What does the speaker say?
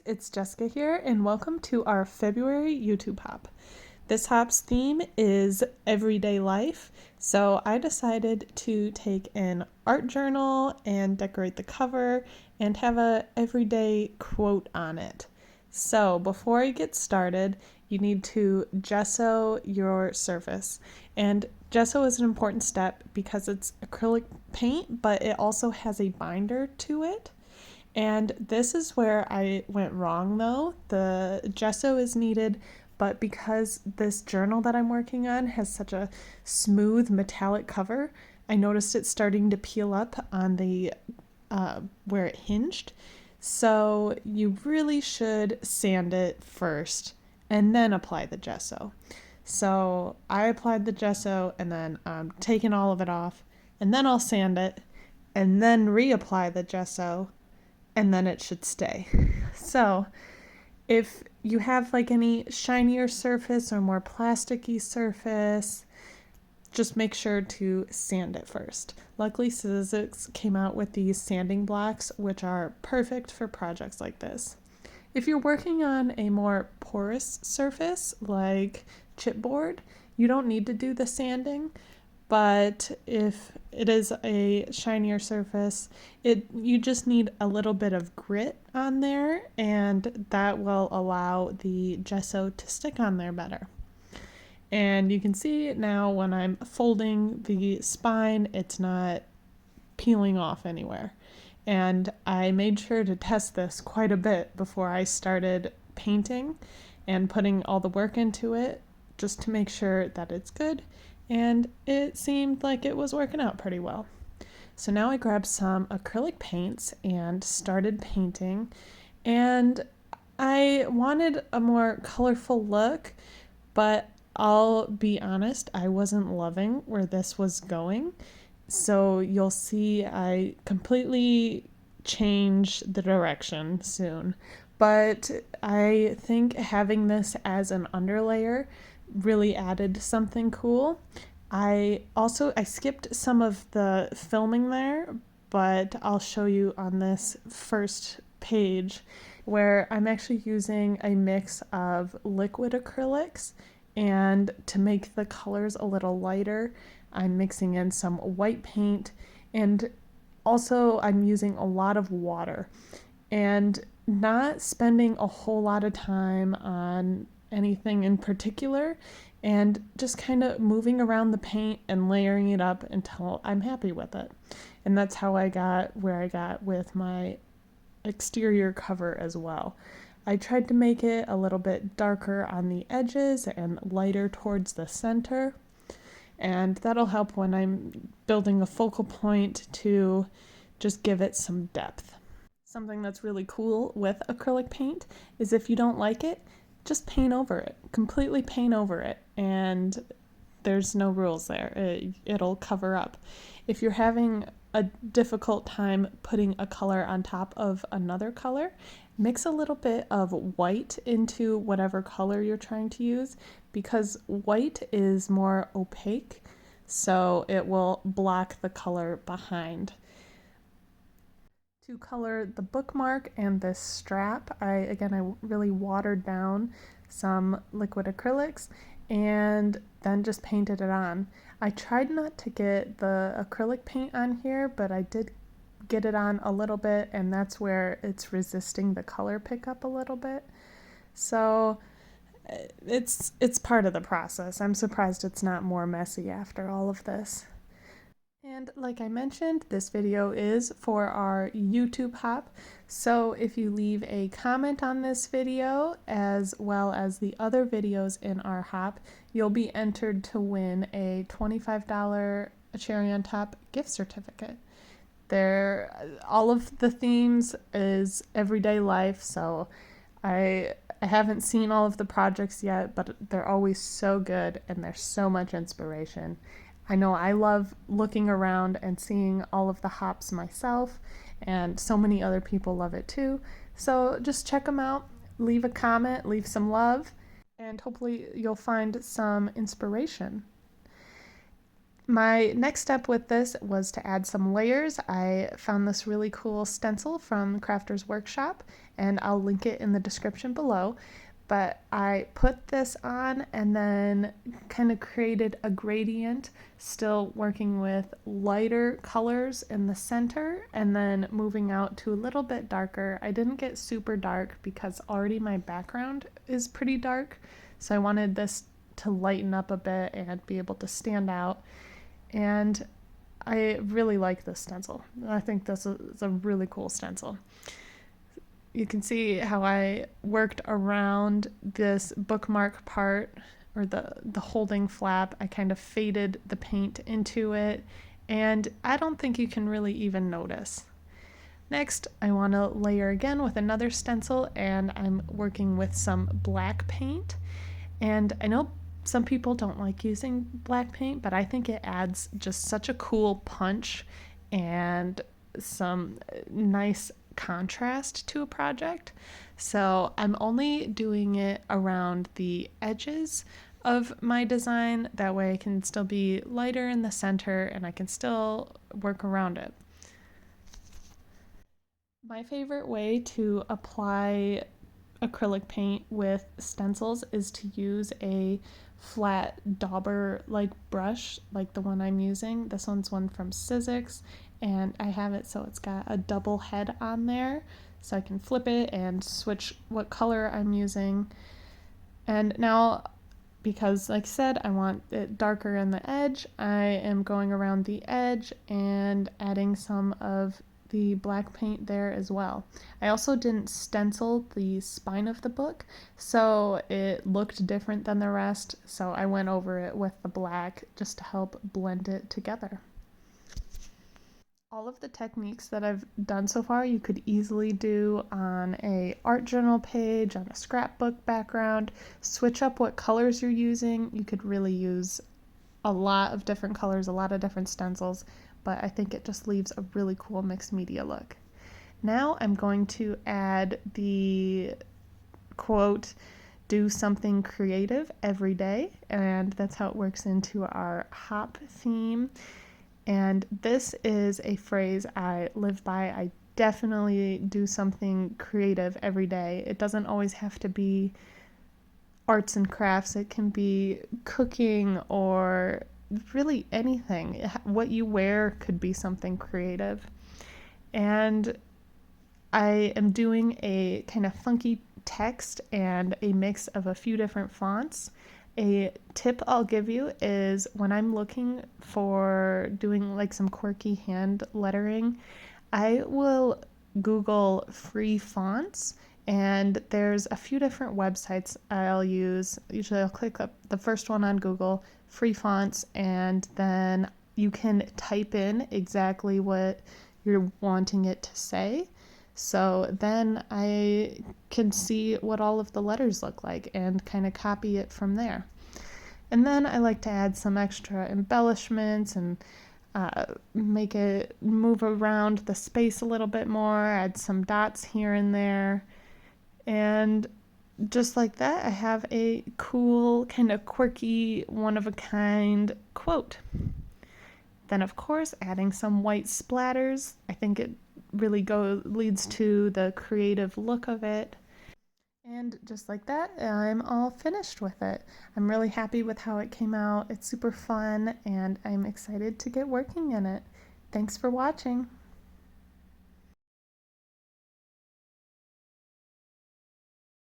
it's Jessica here, and welcome to our February YouTube hop. This hop's theme is everyday life, so I decided to take an art journal and decorate the cover and have a everyday quote on it. So before I get started, you need to gesso your surface. And gesso is an important step because it's acrylic paint, but it also has a binder to it. And this is where I went wrong though. The gesso is needed, but because this journal that I'm working on has such a smooth metallic cover, I noticed it starting to peel up on the where it hinged. So you really should sand it first and then apply the gesso. So I applied the gesso and then taking all of it off, and then I'll sand it and then reapply the gesso, and then it should stay. So if you have like any shinier surface or more plasticky surface, just make sure to sand it first. Luckily, Sizzix came out with these sanding blocks, which are perfect for projects like this. If you're working on a more porous surface like chipboard, you don't need to do the sanding. But if it is a shinier surface, you just need a little bit of grit on there, and that will allow the gesso to stick on there better. And you can see now when I'm folding the spine, it's not peeling off anywhere. And I made sure to test this quite a bit before I started painting and putting all the work into it, just to make sure that it's good. And it seemed like it was working out pretty well. So now I grabbed some acrylic paints and started painting, and I wanted a more colorful look, but I'll be honest, I wasn't loving where this was going. So you'll see I completely change the direction soon. But I think having this as an underlayer really added something cool. I skipped some of the filming there, but I'll show you on this first page where I'm actually using a mix of liquid acrylics, and to make the colors a little lighter, I'm mixing in some white paint, and also I'm using a lot of water and not spending a whole lot of time on anything in particular, and just kind of moving around the paint and layering it up until I'm happy with it. And that's how I got where I got with my exterior cover as well. I tried to make it a little bit darker on the edges and lighter towards the center, and that'll help when I'm building a focal point to just give it some depth. Something that's really cool with acrylic paint is if you don't like it, just paint over it, completely paint over it, and there's no rules there. It'll cover up. If you're having a difficult time putting a color on top of another color, mix a little bit of white into whatever color you're trying to use, because white is more opaque, so it will block the color behind. To color the bookmark and this strap, I really watered down some liquid acrylics and then just painted it on. I tried not to get the acrylic paint on here, but I did get it on a little bit, and that's where it's resisting the color pickup a little bit. So it's part of the process. I'm surprised it's not more messy after all of this. And like I mentioned, this video is for our YouTube hop, so if you leave a comment on this video as well as the other videos in our hop, you'll be entered to win a $25 cherry on top gift certificate. All of the themes is everyday life, so I haven't seen all of the projects yet, but they're always so good and there's so much inspiration. I know I love looking around and seeing all of the hops myself, and so many other people love it too. So just check them out, leave a comment, leave some love, and hopefully you'll find some inspiration. My next step with this was to add some layers. I found this really cool stencil from Crafter's Workshop, and I'll link it in the description below. But I put this on and then kind of created a gradient, still working with lighter colors in the center and then moving out to a little bit darker. I didn't get super dark because already my background is pretty dark, so I wanted this to lighten up a bit and be able to stand out. And I really like this stencil. I think this is a really cool stencil. You can see how I worked around this bookmark part, or the holding flap. I kind of faded the paint into it, and I don't think you can really even notice. Next, I want to layer again with another stencil, and I'm working with some black paint. And I know some people don't like using black paint, but I think it adds just such a cool punch and some nice contrast to a project. So I'm only doing it around the edges of my design. That way I can still be lighter in the center and I can still work around it. My favorite way to apply acrylic paint with stencils is to use a flat dauber like brush like the one I'm using. This one's one from Sizzix, and I have it so it's got a double head on there so I can flip it and switch what color I'm using. And now, because like I said, I want it darker in the edge, I am going around the edge and adding some of the black paint there as well. I also didn't stencil the spine of the book, so it looked different than the rest, so I went over it with the black just to help blend it together. All of the techniques that I've done so far you could easily do on a art journal page, on a scrapbook background. Switch up what colors you're using. You could really use a lot of different colors, a lot of different stencils, but I think it just leaves a really cool mixed media look. Now I'm going to add the quote, "do something creative every day," and that's how it works into our hop theme. And this is a phrase I live by. I definitely do something creative every day. It doesn't always have to be arts and crafts. It can be cooking or really anything. What you wear could be something creative. And I am doing a kind of funky text and a mix of a few different fonts. A tip I'll give you is when I'm looking for doing like some quirky hand lettering, I will Google free fonts, and there's a few different websites I'll use. Usually I'll click up the first one on Google, free fonts, and then you can type in exactly what you're wanting it to say. So then I can see what all of the letters look like and kind of copy it from there. And then I like to add some extra embellishments and make it move around the space a little bit more, add some dots here and there. And just like that, I have a cool, kind of quirky, one-of-a-kind quote. Then, of course, adding some white splatters. I think it really leads to the creative look of it. And just like that, I'm all finished with it. I'm really happy with how it came out. It's super fun, and I'm excited to get working in it. Thanks for watching.